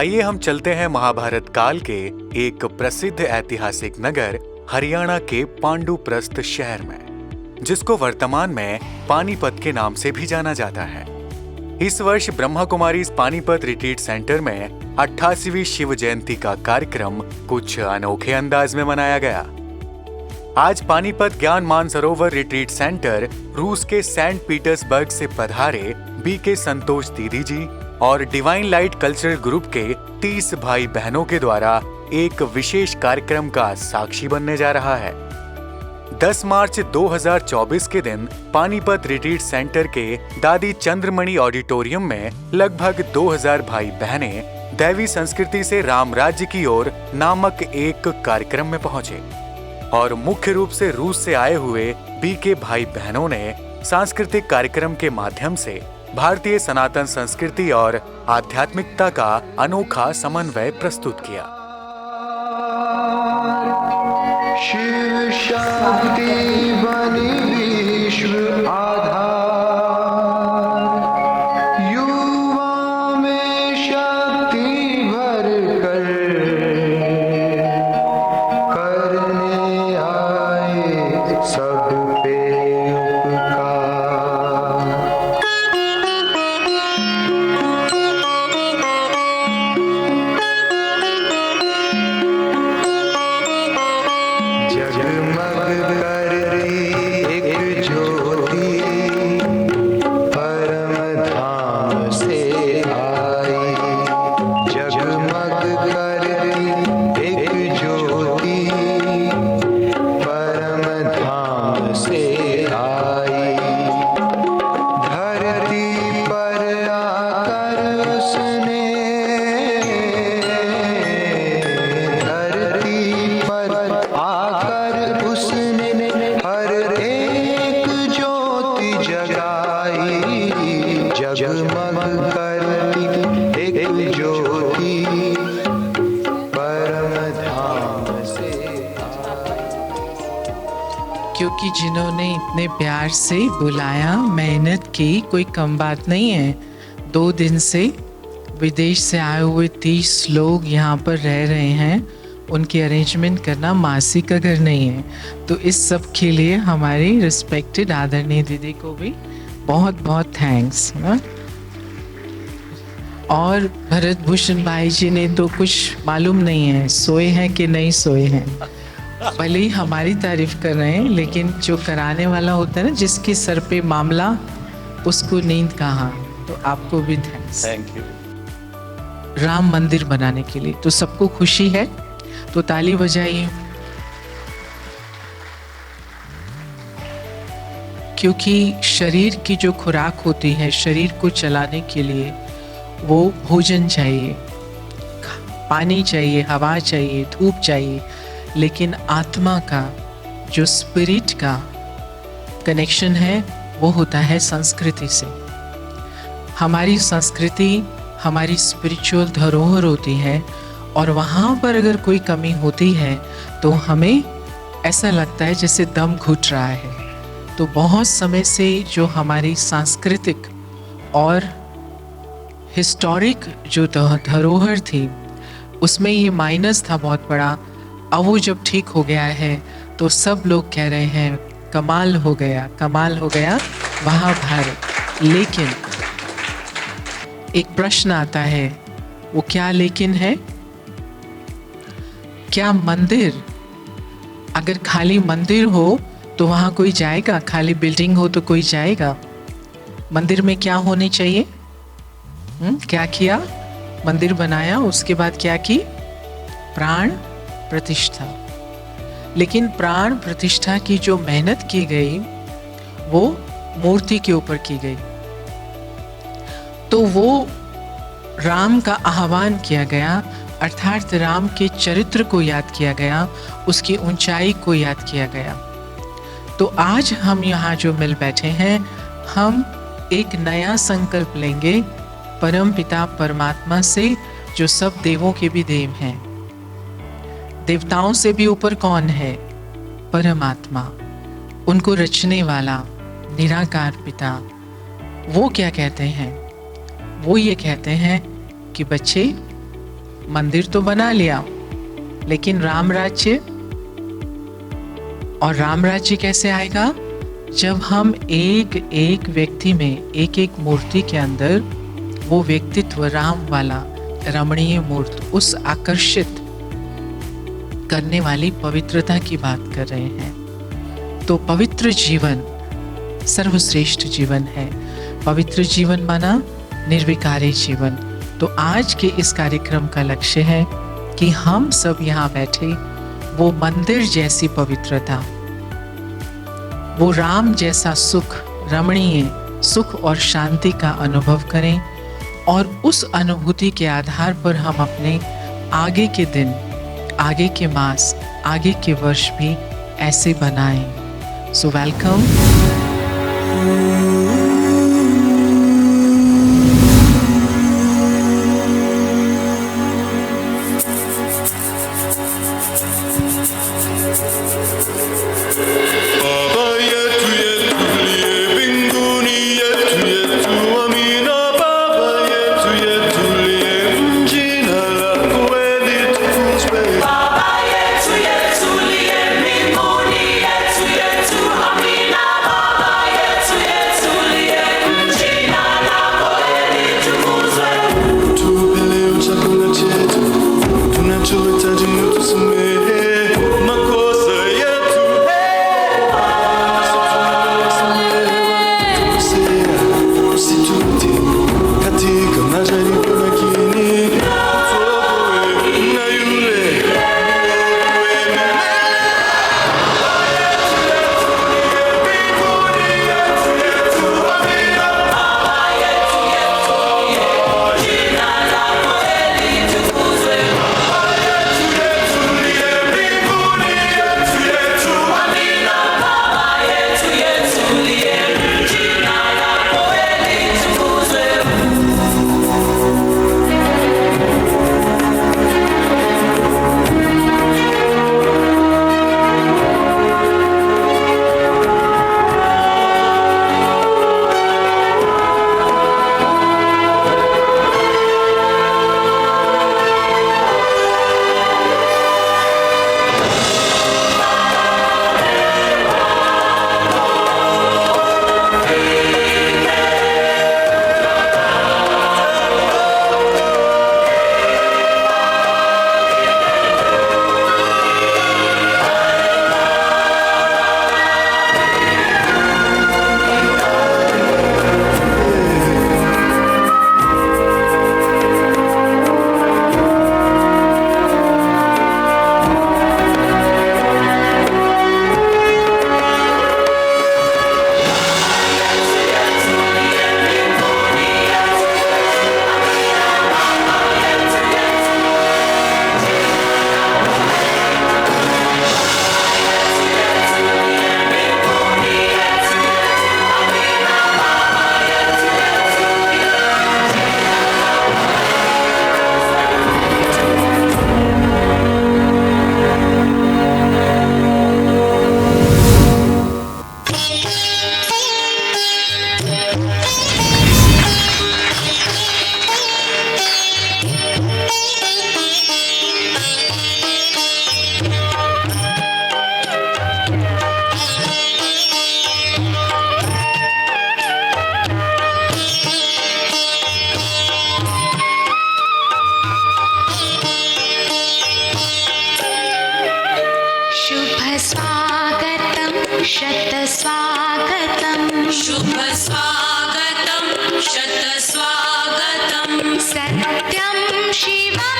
आइए हम चलते हैं महाभारत काल के एक प्रसिद्ध ऐतिहासिक नगर हरियाणा के पांडुप्रस्थ शहर में, जिसको वर्तमान में पानीपत के नाम से भी जाना जाता है। इस वर्ष ब्रह्मा कुमारी पानीपत रिट्रीट सेंटर में 88वीं शिव जयंती का कार्यक्रम कुछ अनोखे अंदाज में मनाया गया। आज पानीपत ज्ञान मानसरोवर रिट्रीट सेंटर रूस के सेंट पीटर्सबर्ग से पधारे बीके संतोष दीदी जी और डिवाइन लाइट कल्चरल ग्रुप के 30 भाई बहनों के द्वारा एक विशेष कार्यक्रम का साक्षी बनने जा रहा है। 10 मार्च 2024 के दिन पानीपत रिट्रीट सेंटर के दादी चंद्रमणि ऑडिटोरियम में लगभग 2000 भाई बहनें दैवी संस्कृति से राम राज्य की ओर नामक एक कार्यक्रम में पहुंचे और मुख्य रूप से रूस से आए हुए बीके भाई बहनों ने सांस्कृतिक कार्यक्रम के माध्यम से भारतीय सनातन संस्कृति और आध्यात्मिकता का अनोखा समन्वय प्रस्तुत किया। शिव शक्ति बनी विश्व आधार, युवा में शक्ति भर कर करने आए सब पे क्योंकि जिन्होंने इतने प्यार से बुलाया, मेहनत की, कोई कम बात नहीं है। 2 दिन से विदेश से आए हुए 30 लोग यहाँ पर रह रहे हैं, उनकी अरेंजमेंट करना मासी का घर नहीं है। तो इस सब के लिए हमारी रिस्पेक्टेड आदरणीय दीदी को भी बहुत बहुत थैंक्स। और भरत भूषण भाई जी ने तो कुछ मालूम नहीं है सोए हैं कि नहीं सोए हैं, भले ही हमारी तारीफ कर रहे हैं, लेकिन जो कराने वाला होता है ना, जिसके सर पे मामला, उसको नींद कहाँ। तो आपको भी थैंक्स। Thank you. राम मंदिर बनाने के लिए तो सबको खुशी है, तो ताली बजाइए। क्योंकि शरीर की जो खुराक होती है, शरीर को चलाने के लिए वो भोजन चाहिए, पानी चाहिए, हवा चाहिए, धूप चाहिए, लेकिन आत्मा का जो स्पिरिट का कनेक्शन है वो होता है संस्कृति से। हमारी संस्कृति हमारी स्पिरिचुअल धरोहर होती है, और वहाँ पर अगर कोई कमी होती है तो हमें ऐसा लगता है जैसे दम घुट रहा है। तो बहुत समय से जो हमारी सांस्कृतिक और हिस्टोरिक जो धरोहर थी, उसमें ये माइनस था बहुत बड़ा। अब वो जब ठीक हो गया है तो सब लोग कह रहे हैं कमाल हो गया, कमाल हो गया महाभारत। लेकिन एक प्रश्न आता है, वो क्या लेकिन है? क्या मंदिर, अगर खाली मंदिर हो तो वहाँ कोई जाएगा? खाली बिल्डिंग हो तो कोई जाएगा? मंदिर में क्या होने चाहिए? क्या किया? मंदिर बनाया, उसके बाद क्या की? प्राण प्रतिष्ठा। लेकिन प्राण प्रतिष्ठा की जो मेहनत की गई वो मूर्ति के ऊपर की गई। तो वो राम का आह्वान किया गया, अर्थात राम के चरित्र को याद किया गया, उसकी ऊंचाई को याद किया गया। तो आज हम यहाँ जो मिल बैठे हैं, हम एक नया संकल्प लेंगे परम पिता परमात्मा से, जो सब देवों के भी देव हैं। देवताओं से भी ऊपर कौन है? परमात्मा, उनको रचने वाला निराकार पिता। वो क्या कहते हैं? वो ये कहते हैं कि बच्चे मंदिर तो बना लिया, लेकिन राम राज्य, और राम राज्य कैसे आएगा? जब हम एक एक व्यक्ति में, एक एक मूर्ति के अंदर वो व्यक्तित्व राम वाला रमणीय मूर्त, उस आकर्षित करने वाली पवित्रता की बात कर रहे हैं। तो पवित्र जीवन सर्वश्रेष्ठ जीवन है। पवित्र जीवन माना निर्विकारी जीवन। तो आज के इस कार्यक्रम का लक्ष्य है कि हम सब यहाँ बैठे वो मंदिर जैसी पवित्रता, वो राम जैसा सुख, रमणीय सुख और शांति का अनुभव करें, और उस अनुभूति के आधार पर हम अपने आगे के दिन, आगे के मास, आगे के वर्ष भी ऐसे बनाएं। So welcome. शतस्वागतं शुभ स्वागतं शतस्वागतं सत्यं शिवं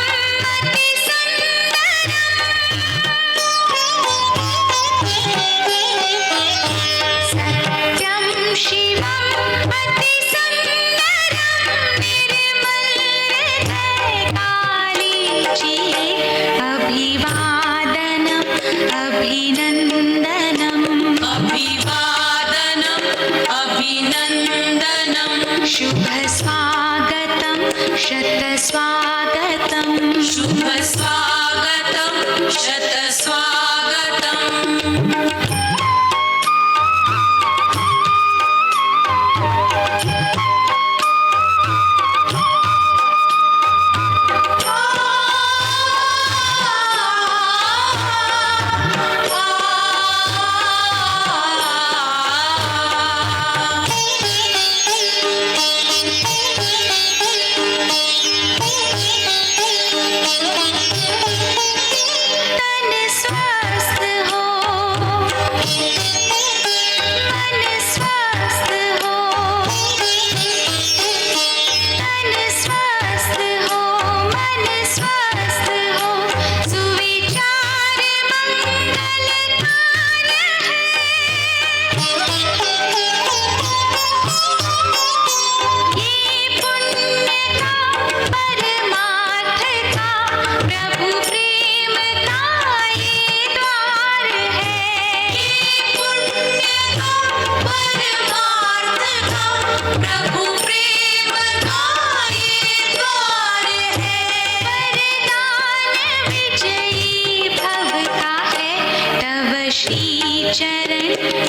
सत्यं शिवं अतिसुन्दरं निर्मल हृदयकाली अभिवादनम् अभिनन्दनम् अभिवादनम् अभिनन्दनं शुभ स्वागतं शतस्वागतं शुभ स्वागतं शतस्वागतम्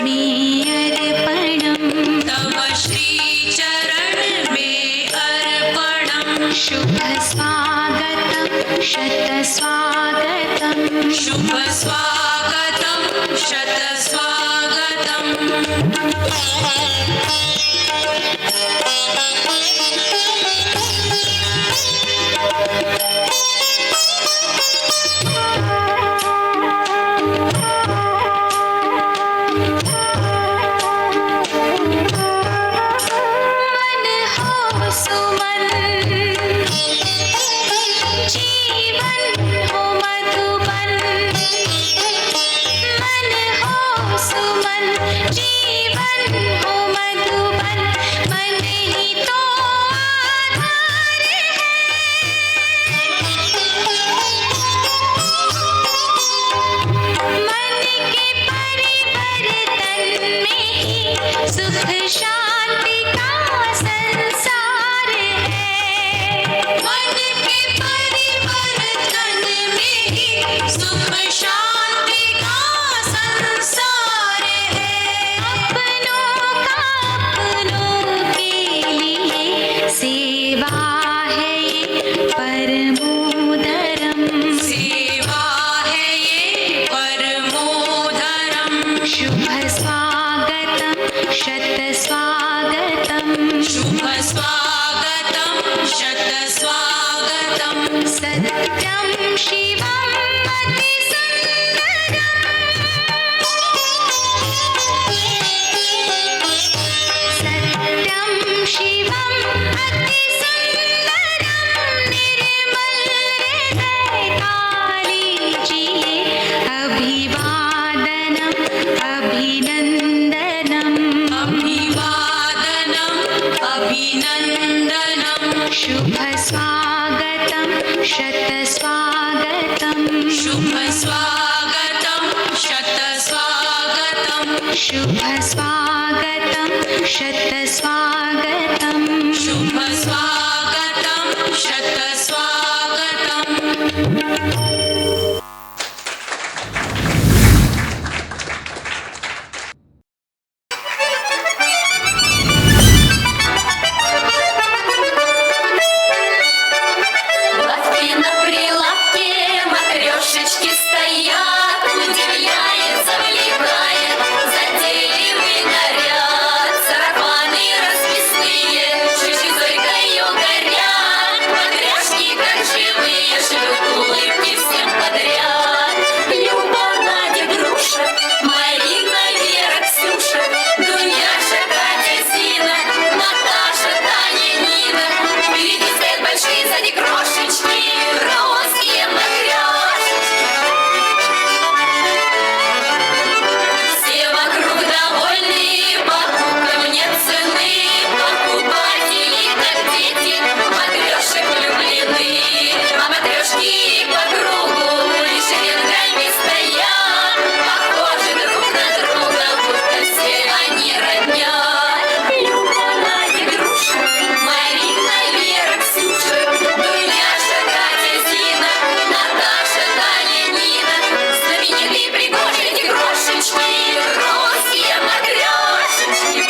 में अर्पणम् तव श्रीचरण में अर्पणम् शुभ स्वागतं शतस्वागतम् शुभ स्वागतं शतस्वागतम् मन हो सुमन जीवन हो मधुबन मन हो सुमन जीवन हो मधुबन मन ही तो आधार है मन के परिवर्तन में ही सुख शांति का संसार है मन के परिवर्तन में ही सुख शांति का संसार है अपनों का अपनों के लिए सेवा है ये परमो धर्म सेवा है ये परमो धर्म शुभ स्वागतं शतस्वागतं शुभ स्वागतं शतस्वागतम् सत्यं शिवं सत्यं शिवम् अतिसुन्दरं निर्मल हृदय काली जिये अभिवादनम् अभिनन्दनम् अभिवादनम् अभिनन्दनम् शुभ स्वागतं शतस्वागतम् शुभ स्वागतं शतस्वागतम् शुभ स्वागतं शतस्वागतम् शुभ स्वागतं शतस्वागतम् Лавки на прилавке, матрешечки стоят, удивляется, влипает, затейливый наряд, сарафаны расписные, шишизойкою горят, матрешки как живые, шлют улыбки всем подряд. Люба, Надя, Груша, Марина, Вера, Ксюша, Дуняша, Катя, Зина, Наташа, Таня, Нина. Впереди стоят большие, сзади крошечки, русские матрешечки. Все вокруг довольны, покупкам нет цены, покупатели, как дети, матрешек влюблены. А матрешки по кругу шеренгами стоят, похожи друг на друга, будто все они родня. Люба, Надя, Груша, Марина, Вера, Ксюша, Дуняша, Катя, Зина, Наташа, Таня, Нина. Знаменитые пригожие эти крошечки, русские матрешечки.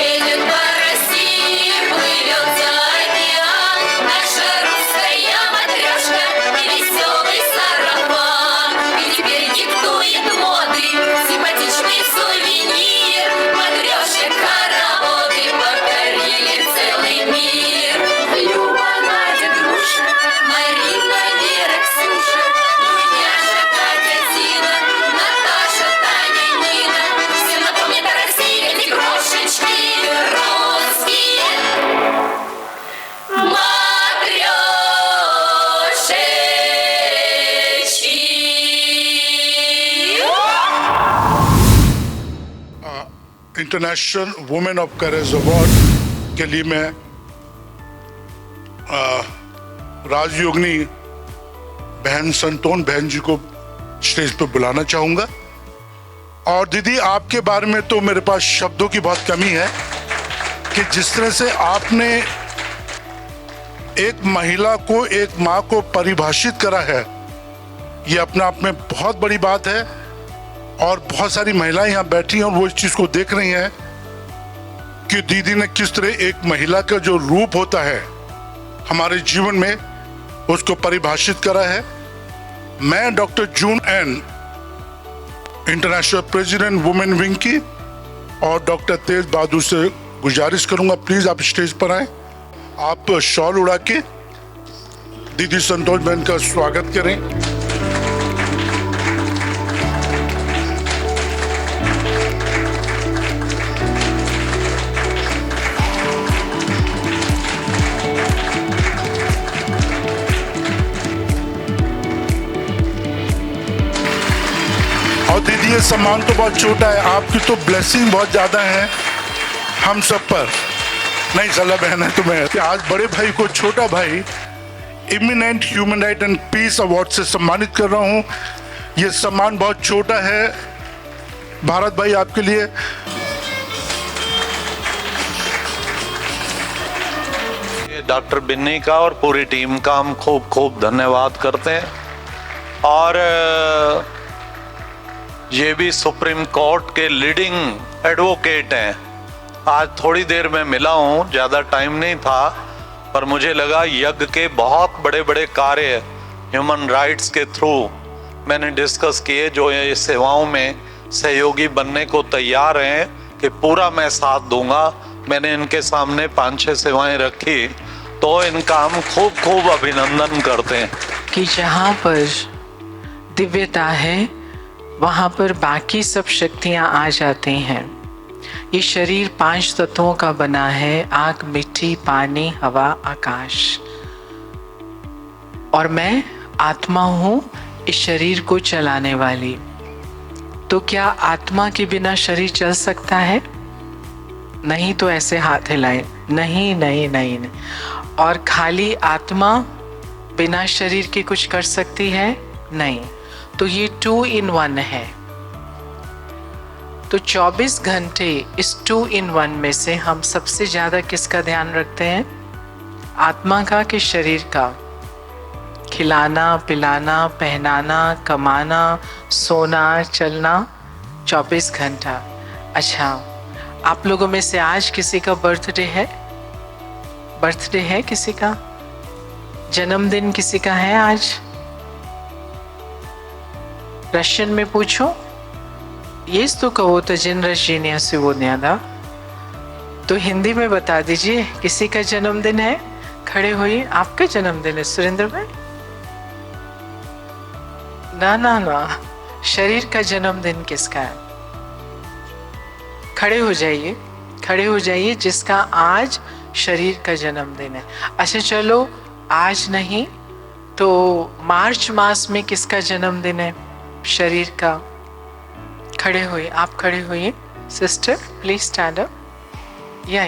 Едет по России, плывет за океан наша русская матрешка и веселый сарафан. И теперь диктует моды симпатичный сувенир. Матрешек хороводы покорили целый мир. Люба, Надя, Груша, Марина, Вера, Ксюша, Дуняша, Катя, Зина, Наташа, Таня, Нина. Все напомнят о России эти крошечки русские матрешечки. International women of courage award के लिए मैं राजयोगिनी बहन संतोन बहन जी को स्टेज पर बुलाना चाहूंगा। और दीदी, आपके बारे में तो मेरे पास शब्दों की बहुत कमी है कि जिस तरह से आपने एक महिला को, एक माँ को परिभाषित करा है ये अपने आप में बहुत बड़ी बात है और बहुत सारी महिलाएं यहाँ बैठी हैं और वो इस चीज को देख रही हैं कि दीदी ने किस तरह एक महिला का जो रूप होता है हमारे जीवन में उसको परिभाषित करा है। मैं doctor June Ann, international president women wing की, और डॉक्टर तेज बहादुर से गुजारिश करूंगा प्लीज आप स्टेज पर आए। आप शॉल उड़ा के दीदी संतोष बहन का स्वागत करें। और दीदी ये सम्मान तो बहुत छोटा है, आपकी तो ब्लेसिंग बहुत ज्यादा है हम सब पर। नहीं सलाह बहन है तुम्हें कि आज बड़े भाई को छोटा भाई eminent human right and peace award से सम्मानित कर रहा हूं। ये सम्मान बहुत छोटा है भारत भाई आपके लिए। डॉक्टर बिन्नी का और पूरी टीम का हम खूब खूब धन्यवाद करते हैं। और ये भी सुप्रीम कोर्ट के लीडिंग एडवोकेट हैं। आज थोड़ी देर में मिला हूँ, ज़्यादा टाइम नहीं था, पर मुझे लगा यज्ञ के बहुत बड़े बड़े कार्य ह्यूमन राइट्स के थ्रू मैंने डिस्कस किए, जो ये सेवाओं में सहयोगी बनने को तैयार हैं कि पूरा मैं साथ दूंगा। मैंने इनके सामने 5-6 सेवाएं रखी, तो इनका हम खूब खूब अभिनंदन करते हैं कि जहाँ पर दिव्यता है वहाँ पर बाकी सब शक्तियाँ आ जाती हैं। ये शरीर 5 तत्वों का बना है, आग, मिट्टी, पानी, हवा, आकाश। और मैं आत्मा हूँ इस शरीर को चलाने वाली। तो क्या आत्मा के बिना शरीर चल सकता है? नहीं तो ऐसे हाथ हिलाएं, नहीं नहीं नहीं नहीं। और खाली आत्मा बिना शरीर के कुछ कर सकती है? नहीं। तो ये 2 in 1 है। तो 24 घंटे इस 2 in 1 में से हम सबसे ज़्यादा किसका ध्यान रखते हैं? आत्मा का कि शरीर का? खिलाना, पिलाना, पहनाना, कमाना, सोना, चलना 24 घंटा। अच्छा, आप लोगों में से आज किसी का बर्थडे है? बर्थडे है किसी का? जन्मदिन किसी का है आज? रशियन में पूछो। Есть у кого-то день рождения сегодня, да? तो हिंदी में बता दीजिए किसी का जन्मदिन है? खड़े होइए। आपका जन्मदिन है सुरेंद्र भाई? ना ना ना, शरीर का जन्मदिन किसका है? खड़े हो जाइए, खड़े हो जाइए जिसका आज शरीर का जन्मदिन है। अच्छा चलो, आज नहीं तो मार्च मास में किसका जन्मदिन है शरीर का? खड़े होइए, आप खड़े होइए। Sister please stand up. या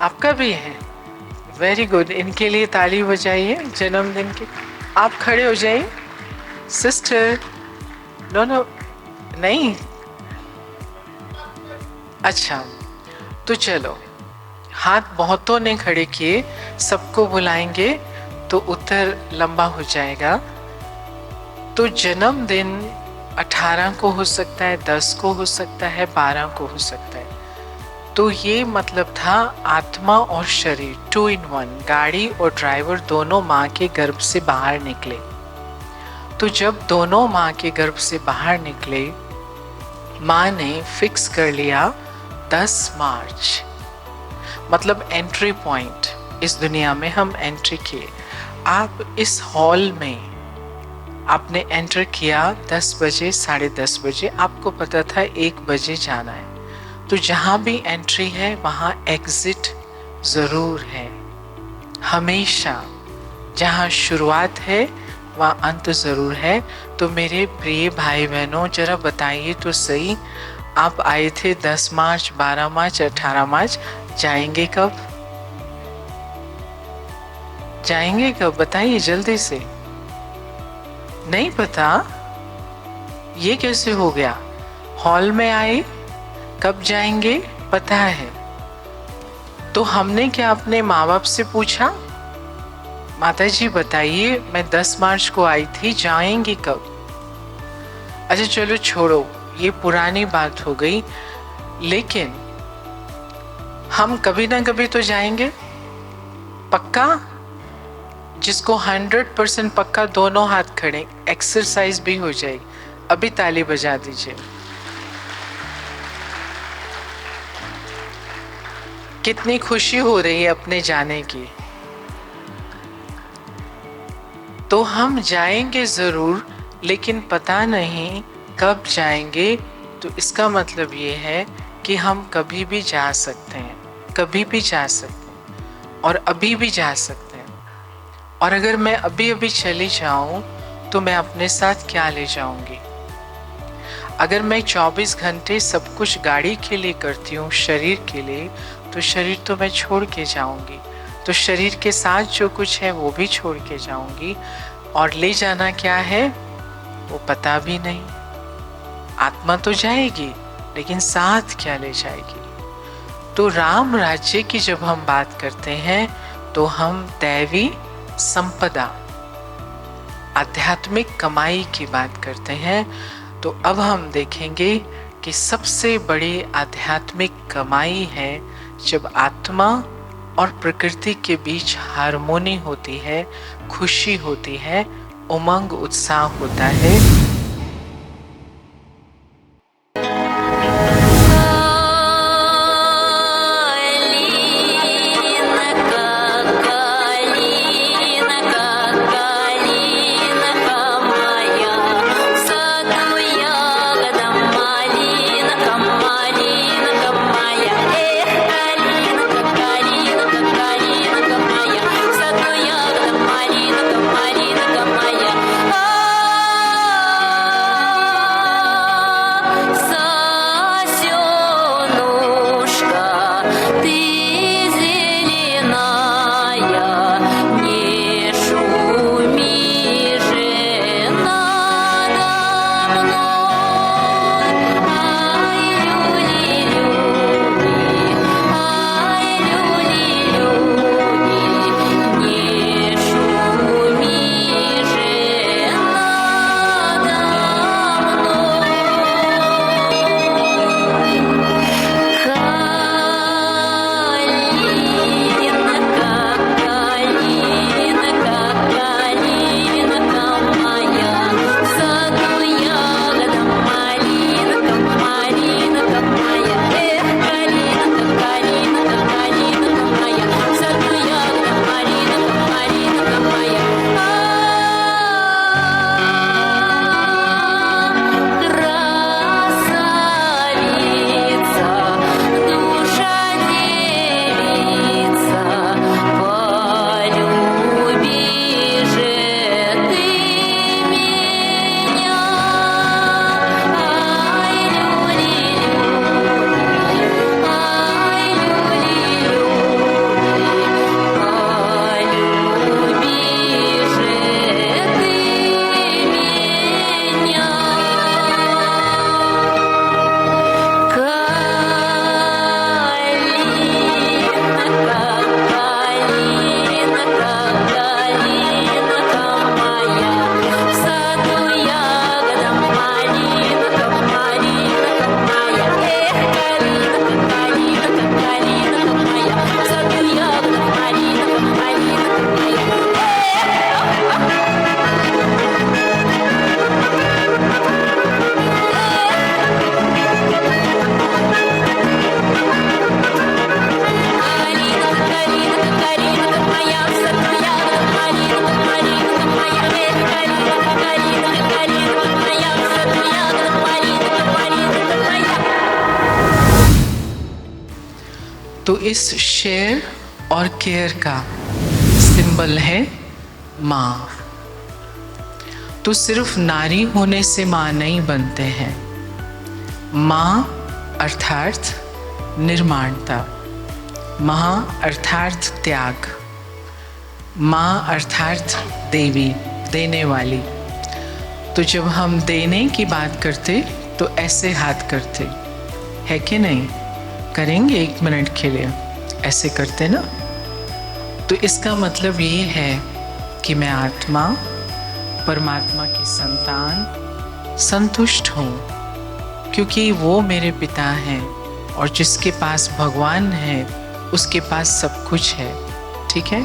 आपका भी है, वेरी गुड। इनके लिए ताली बजाइए जन्मदिन की। आप खड़े हो जाइए सिस्टर। नो नो नहीं, अच्छा तो चलो, हाथ बहुतों ने खड़े किए, सबको बुलाएंगे तो उत्तर लंबा हो जाएगा। तो जन्मदिन 18 को हो सकता है, 10 को हो सकता है, 12 को हो सकता है। तो ये मतलब था आत्मा और शरीर 2 in 1। गाड़ी और ड्राइवर दोनों माँ के गर्भ से बाहर निकले। तो जब दोनों माँ के गर्भ से बाहर निकले, माँ ने फिक्स कर लिया 10 मार्च, मतलब एंट्री पॉइंट। इस दुनिया में हम एंट्री किए। आप इस हॉल में आपने एंटर किया 10 बजे, 10:30 बजे। आपको पता था 1 बजे जाना है। तो जहाँ भी एंट्री है वहाँ एग्जिट ज़रूर है। हमेशा जहाँ शुरुआत है वहाँ अंत ज़रूर है। तो मेरे प्रिय भाई बहनों, जरा बताइए तो सही, आप आए थे 10 मार्च, 12 मार्च, 18 मार्च, जाएंगे कब? जाएंगे कब बताइए जल्दी से। नहीं पता? ये कैसे हो गया? हॉल में आए, कब जाएंगे पता है। तो हमने क्या अपने माँ बाप से पूछा? माता जी बताइए, मैं 10 मार्च को आई थी, जाएंगी कब? अच्छा चलो छोड़ो, ये पुरानी बात हो गई, लेकिन हम कभी ना कभी तो जाएंगे, पक्का? जिसको 100% पक्का, दोनों हाथ खड़े, एक्सरसाइज भी हो जाएगी। अभी ताली बजा दीजिए। कितनी खुशी हो रही है अपने जाने की। तो हम जाएंगे जरूर, लेकिन पता नहीं कब जाएंगे। तो इसका मतलब ये है कि हम कभी भी जा सकते हैं, कभी भी जा सकते हैं, और अभी भी जा सकते हैं। और अगर मैं अभी अभी चली जाऊं तो मैं अपने साथ क्या ले जाऊंगी? अगर मैं 24 घंटे सब कुछ गाड़ी के लिए करती हूँ, शरीर के लिए, तो शरीर तो मैं छोड़ के जाऊंगी। तो शरीर के साथ जो कुछ है वो भी छोड़ के जाऊंगी, और ले जाना क्या है वो पता भी नहीं। आत्मा तो जाएगी, लेकिन साथ क्या ले जाएगी? तो राम राज्य की जब हम बात करते हैं तो हम दैवी संपदा, आध्यात्मिक कमाई की बात करते हैं। तो अब हम देखेंगे कि सबसे बड़ी आध्यात्मिक कमाई है जब आत्मा और प्रकृति के बीच हार्मोनी होती है, खुशी होती है, उमंग उत्साह होता है। तो इस शेयर और केयर का सिंबल है माँ। तो सिर्फ नारी होने से माँ नहीं बनते हैं। माँ अर्थात निर्माणता, माँ अर्थात त्याग, माँ अर्थात देवी, देने वाली। तो जब हम देने की बात करते तो ऐसे हाथ करते है कि नहीं? करेंगे 1 मिनट के लिए, ऐसे करते ना। तो इसका मतलब ये है कि मैं आत्मा, परमात्मा की संतान, संतुष्ट हूँ, क्योंकि वो मेरे पिता हैं और जिसके पास भगवान है उसके पास सब कुछ है। ठीक है,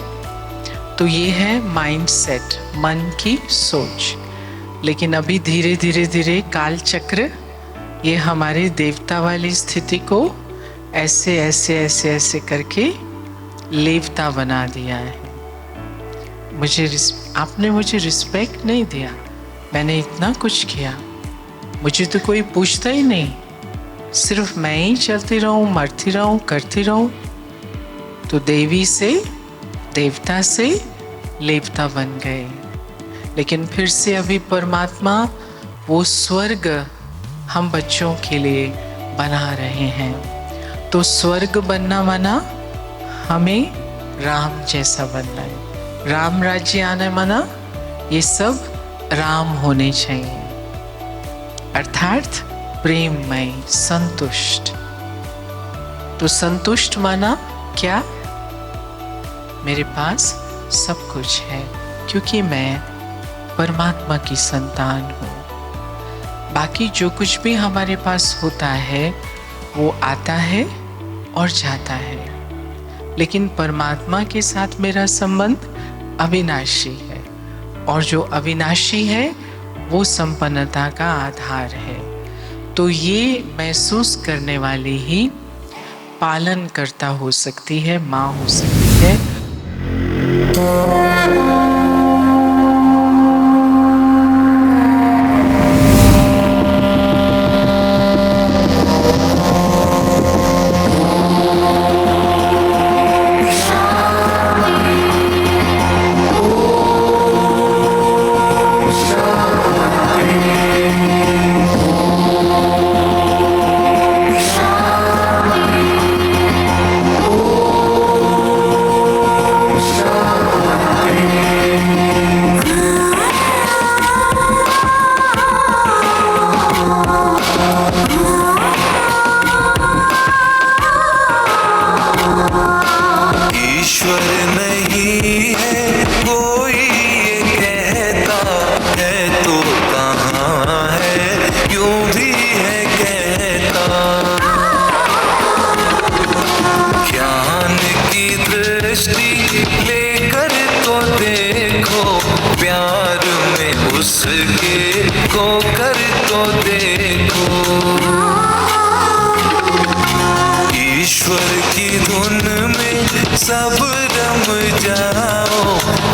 तो ये है माइंड सेट, मन की सोच। लेकिन अभी धीरे धीरे धीरे काल चक्र ये हमारे देवता वाली स्थिति को ऐसे ऐसे ऐसे ऐसे करके लेवता बना दिया है। आपने मुझे रिस्पेक्ट नहीं दिया, मैंने इतना कुछ किया, मुझे तो कोई पूछता ही नहीं, सिर्फ मैं ही चलती रहूं, मरती रहूं, करती रहूं। तो देवी से, देवता से लेवता बन गए। लेकिन फिर से अभी परमात्मा वो स्वर्ग हम बच्चों के लिए बना रहे हैं। तो स्वर्ग बनना माना हमें राम जैसा बनना है। राम राज्य आना माना ये सब राम होने चाहिए, अर्थात प्रेममय, संतुष्ट। तो संतुष्ट माना क्या? मेरे पास सब कुछ है क्योंकि मैं परमात्मा की संतान हूँ। बाकी जो कुछ भी हमारे पास होता है वो आता है और जाता है, लेकिन परमात्मा के साथ मेरा संबंध अविनाशी है, और जो अविनाशी है वो संपन्नता का आधार है। तो ये महसूस करने वाली ही पालन करता हो सकती है, माँ हो सकती है। सब रम जाओ,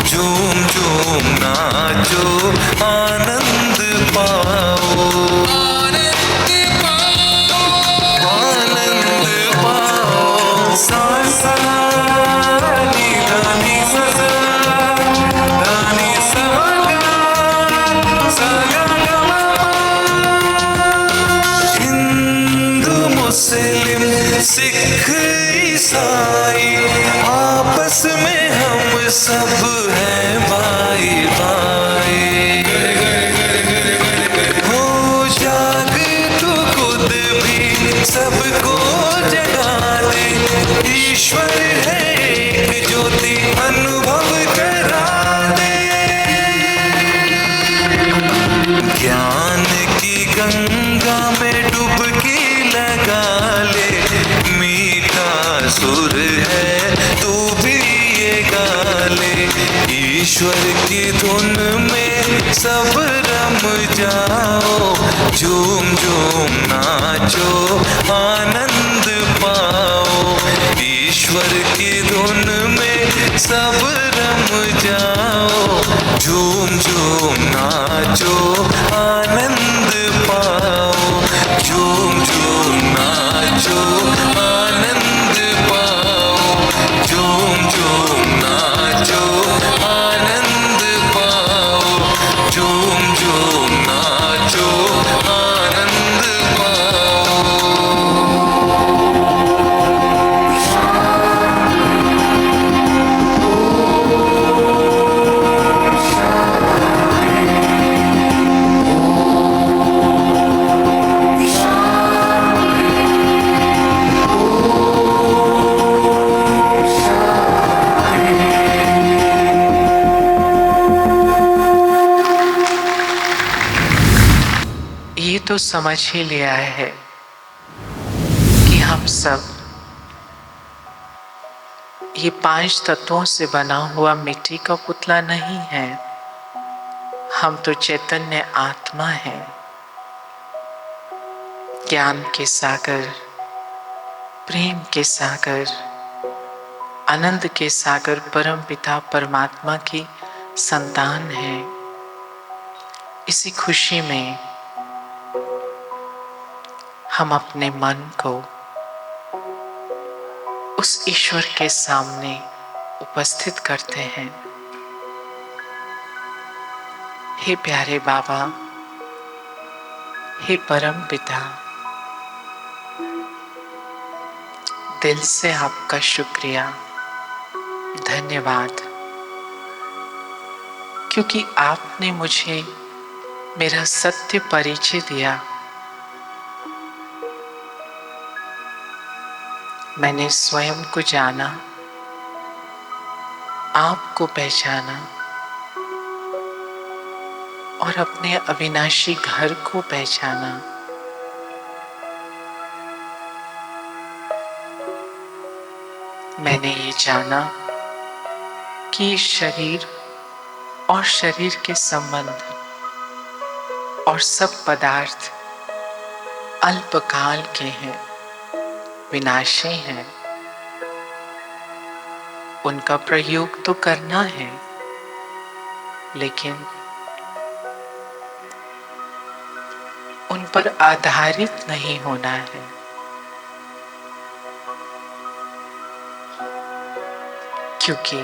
झूम झूम नाचो, आनंद पाओ, आनंद पाओ, आनंद पाओ। सा सा नी धा नी सा सा, धा नी सा गा, सा गा गा मा पा। हिंदू मुस्लिम सिख ईसाई आपस में हम सब हैं भाई भाई। हो जाग तू खुद भी सबको जगा दे, ईश्वर है एक ज्योति अनुभव करा दे। ज्ञान की गंगा में डुबकी लगा ले, सुर है तू भी ये गा ले। ईश्वर की धुन में सब रम जाओ, झूम झूम नाचो, आनंद पाओ। ईश्वर की धुन में सब रम जाओ, झूम झूम नाचो, आनंद पाओ। झूम झूम नाचो, आनंद पाओ। झूम झूम नाचो, आनंद पाओ। झूम झूम नाचो, आनंद पाओ। समझ ही लिया है कि हम सब ये 5 तत्वों से बना हुआ मिट्टी का पुतला नहीं है। हम तो चैतन्य आत्मा है, ज्ञान के सागर, प्रेम के सागर, आनंद के सागर परम पिता परमात्मा की संतान है। इसी खुशी में हम अपने मन को उस ईश्वर के सामने उपस्थित करते हैं। हे प्यारे बाबा, हे परम पिता, दिल से आपका शुक्रिया, धन्यवाद, क्योंकि आपने मुझे मेरा सत्य परिचय दिया। मैंने स्वयं को जाना, आपको पहचाना और अपने अविनाशी घर को पहचाना। मैंने ये जाना कि शरीर और शरीर के संबंध और सब पदार्थ अल्पकाल के हैं, विनाशी हैं। उनका प्रयोग तो करना है, लेकिन उन पर आधारित नहीं होना है। क्योंकि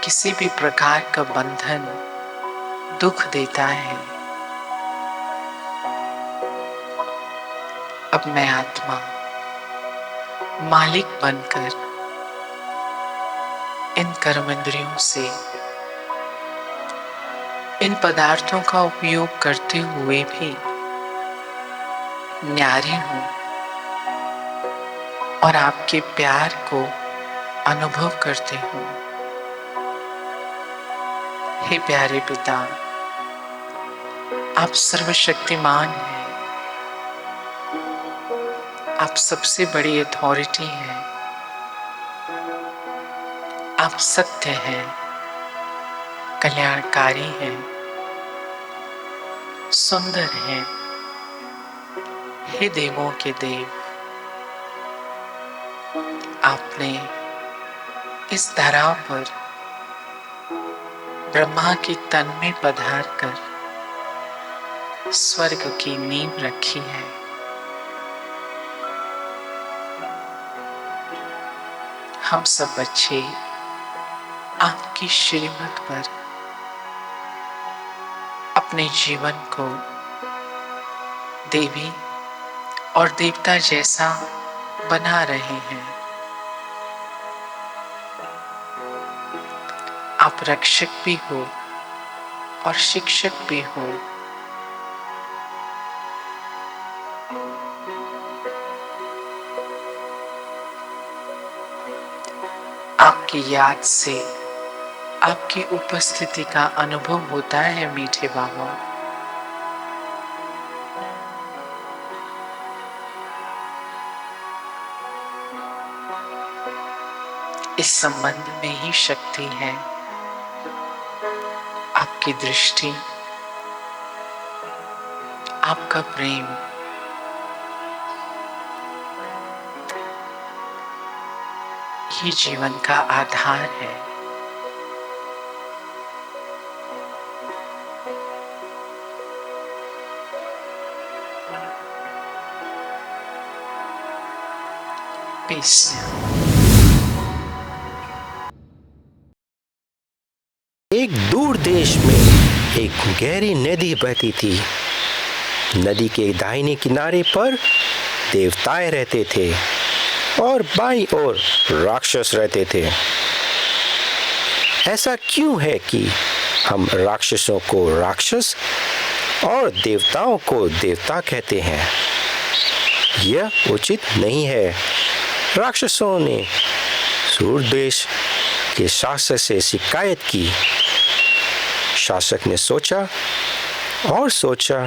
किसी भी प्रकार का बंधन दुख देता है। अब मैं आत्मा मालिक बनकर इन कर्मेंद्रियों से इन पदार्थों का उपयोग करते हुए भी न्यारी हूं और आपके प्यार को अनुभव करती हूं। हे प्यारे पिता, आप सर्वशक्तिमान हैं, आप सबसे बड़ी अथॉरिटी हैं, आप सत्य हैं, कल्याणकारी हैं, सुंदर हैं। हे देवों के देव, आपने इस धरा पर ब्रह्मा की तन में पधार कर स्वर्ग की नींव रखी है। हम सब बच्चे आपकी श्रीमत पर अपने जीवन को देवी और देवता जैसा बना रहे हैं। आप रक्षक भी हो और शिक्षक भी हो। आपकी याद से आपकी उपस्थिति का अनुभव होता है मीठे बाबा। इस संबंध में ही शक्ति है। आपकी दृष्टि, आपका प्रेम, ये जीवन का आधार है। एक दूर देश में एक गहरी नदी बहती थी। नदी के दाहिने किनारे पर देवताएं रहते थे और बाईं ओर राक्षस रहते थे। ऐसा क्यों है कि हम राक्षसों को राक्षस और देवताओं को देवता कहते हैं? यह उचित नहीं है। राक्षसों ने सूर्यदेश के शासक से शिकायत की। शासक ने सोचा और सोचा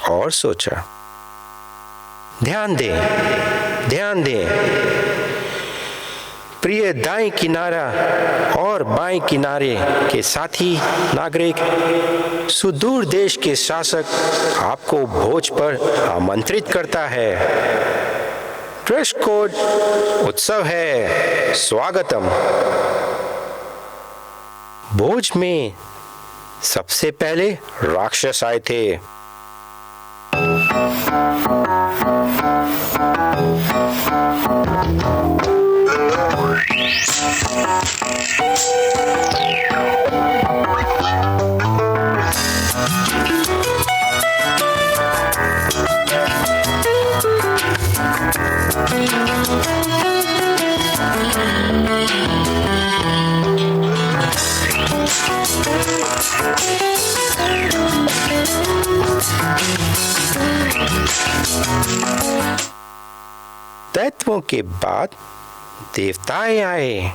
और सोचा। ध्यान दें, ध्यान दें। प्रिय दाएं किनारा और बाएं किनारे के साथी नागरिक, सुदूर देश के शासक आपको भोज पर आमंत्रित करता है। ड्रेस कोड उत्सव है, स्वागतम। भोज में सबसे पहले राक्षस आए थे। दैत्यों के बाद देवताएं आए।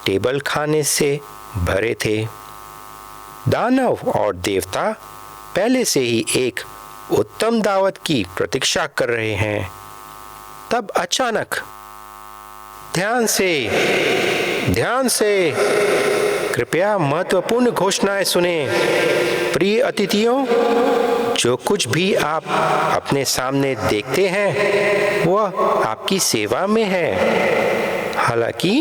टेबल खाने से भरे थे। दानव और देवता पहले से ही एक उत्तम दावत की प्रतीक्षा कर रहे हैं। तब अचानक ध्यान से कृपया महत्वपूर्ण घोषणाएं सुने। प्रिय अतिथियों, जो कुछ भी आप अपने सामने देखते हैं वह आपकी सेवा में है। हालांकि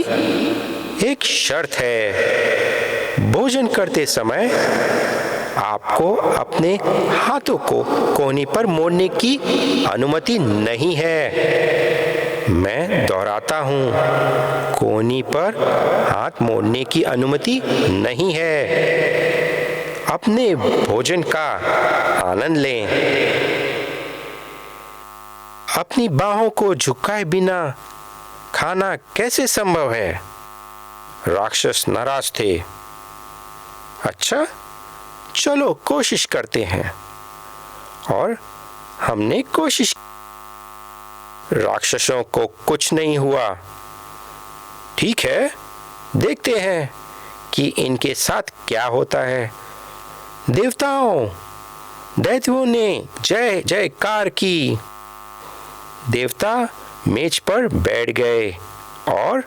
एक शर्त है, भोजन करते समय आपको अपने हाथों को कोहनी पर मोड़ने की अनुमति नहीं है। मैं दोहराता हूँ, कोहनी पर हाथ मोड़ने की अनुमति नहीं है। अपने भोजन का आनंद लें। अपनी बाहों को झुकाए बिना खाना कैसे संभव है? राक्षस नाराज थे। अच्छा, चलो कोशिश करते हैं। और हमने कोशिश। राक्षसों को कुछ नहीं हुआ। ठीक है, देखते हैं कि इनके साथ क्या होता है। देवताओं, दैत्यों ने जय जयकार की। देवता मेज पर बैठ गए और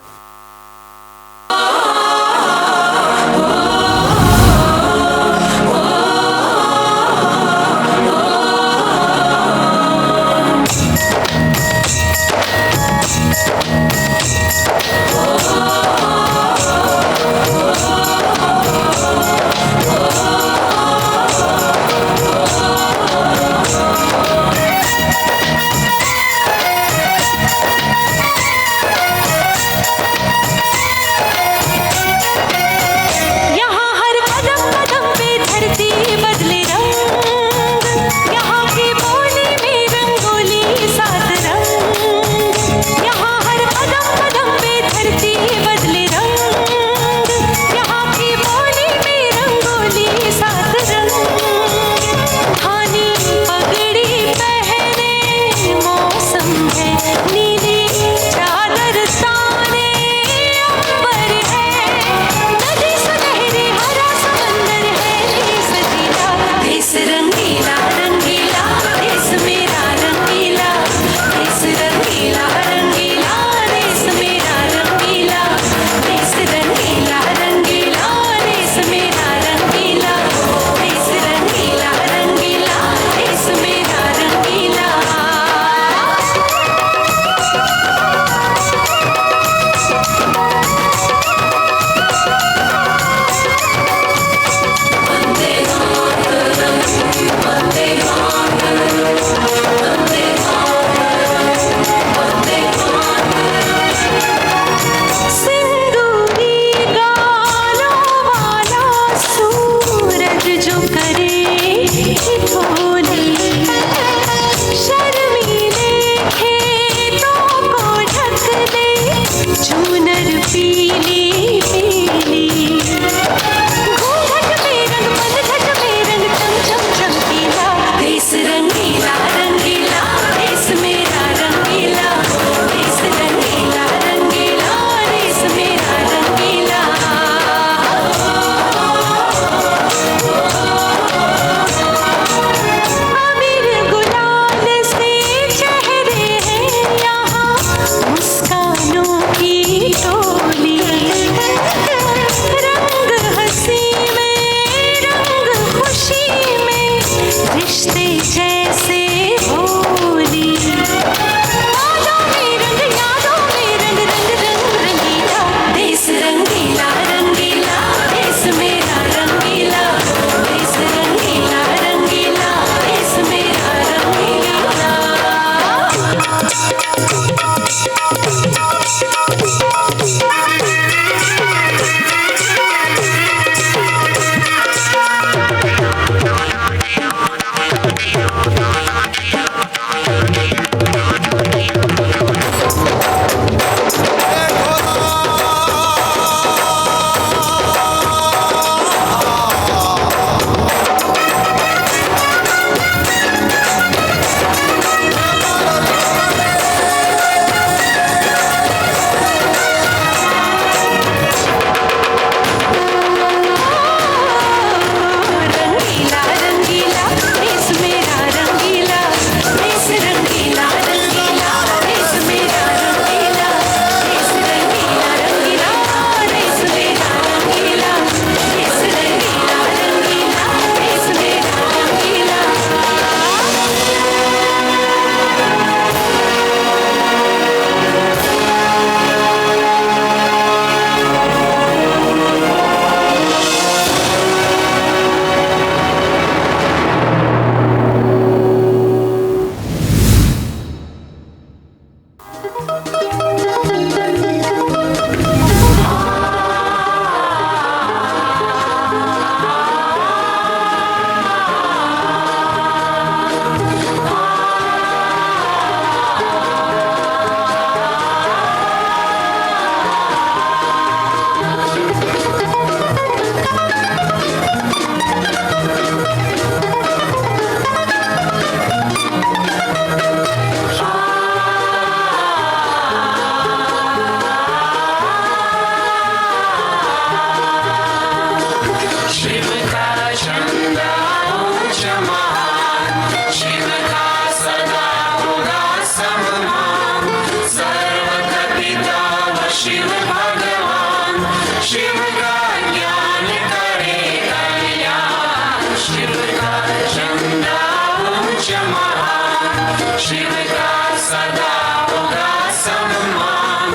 शिव का सदा होगा सम्मान,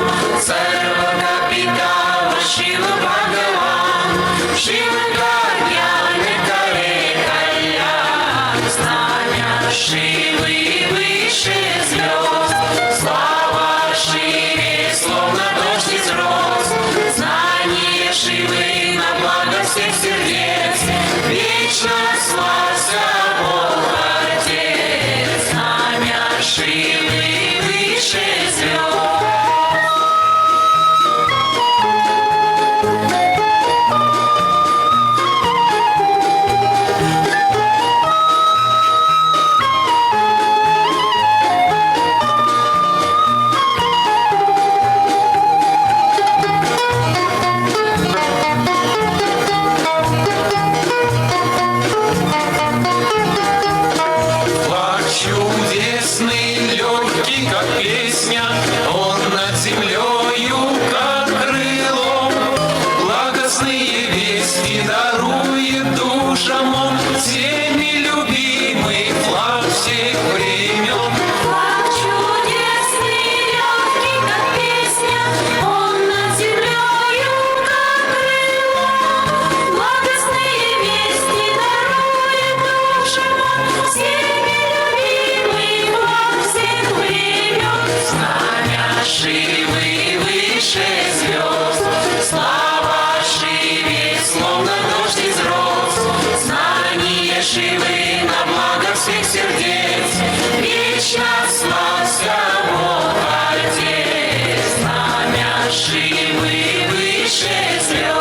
सर्व का पिता वो शिव भगवान, शिव का ज्ञान करे कल्याण, znania siły wyższe звезд, слава шире, словно дождь из роз, знание Шивы на благо всех сердец, вечно славься Бог Отец, знамя Шивы выше звезд. Флаг чудесный, легкий, как песня, он над землею, как крыло. Благостные вести дарует душам он, всеми любимый флаг всех времен. Флаг чудесный, легкий, как песня, он над землею, как крыло. Благостные вести дарует душам он, всеми любимый флаг всех времен. Знамя Шивы выше звезд, слава Шиве, словно дождь из роз, знание Шивы на благо всех сердец, вечно славься Бог Отец, знамя Шивы выше звезд.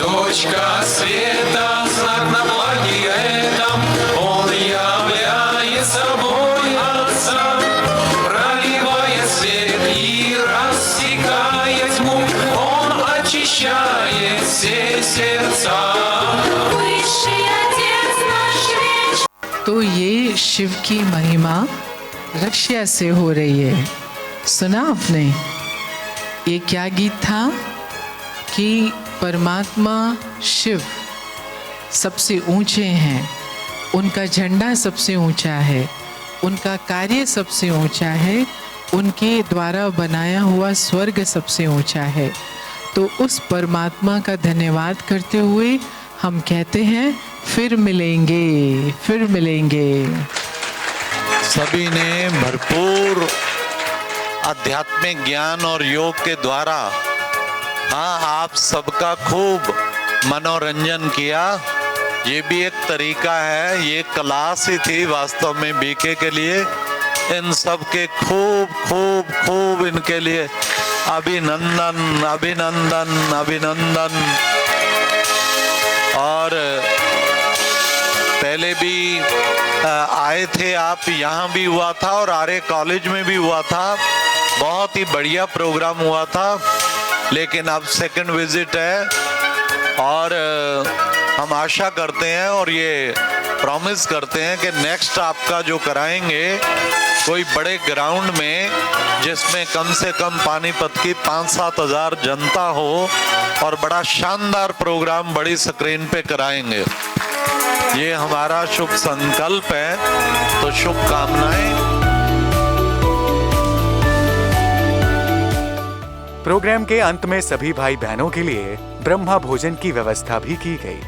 Точка света, знак на благе этом, он являет собой Отца, проливая свет и рассекая тьму, он очищает все сердца. Высший Отец наш вечный. तो ये शिव की महिमा रशिया से हो रही है। सुना आपने? ये क्या गीत था कि परमात्मा शिव सबसे ऊंचे हैं, उनका झंडा सबसे ऊंचा है, उनका कार्य सबसे ऊंचा है, उनके द्वारा बनाया हुआ स्वर्ग सबसे ऊंचा है। तो उस परमात्मा का धन्यवाद करते हुए हम कहते हैं फिर मिलेंगे, फिर मिलेंगे। सभी ने भरपूर आध्यात्मिक ज्ञान और योग के द्वारा आप सबका खूब मनोरंजन किया। ये भी एक तरीका है, ये क्लास ही थी वास्तव में बीके के लिए। इन सब के खूब खूब खूब इनके लिए अभिनंदन अभिनंदन अभिनंदन। और पहले भी आए थे आप, यहाँ भी हुआ था और आर्य कॉलेज में भी हुआ था, बहुत ही बढ़िया प्रोग्राम हुआ था। लेकिन अब सेकंड विजिट है और हम आशा करते हैं और ये प्रॉमिस करते हैं कि नेक्स्ट आपका जो कराएंगे कोई बड़े ग्राउंड में, जिसमें कम से कम पानीपत की 5-7 हज़ार जनता हो और बड़ा शानदार प्रोग्राम बड़ी स्क्रीन पे कराएंगे। ये हमारा शुभ संकल्प है, तो शुभकामनाएं। प्रोग्राम के अंत में सभी भाई बहनों के लिए ब्रह्मा भोजन की व्यवस्था भी की गई।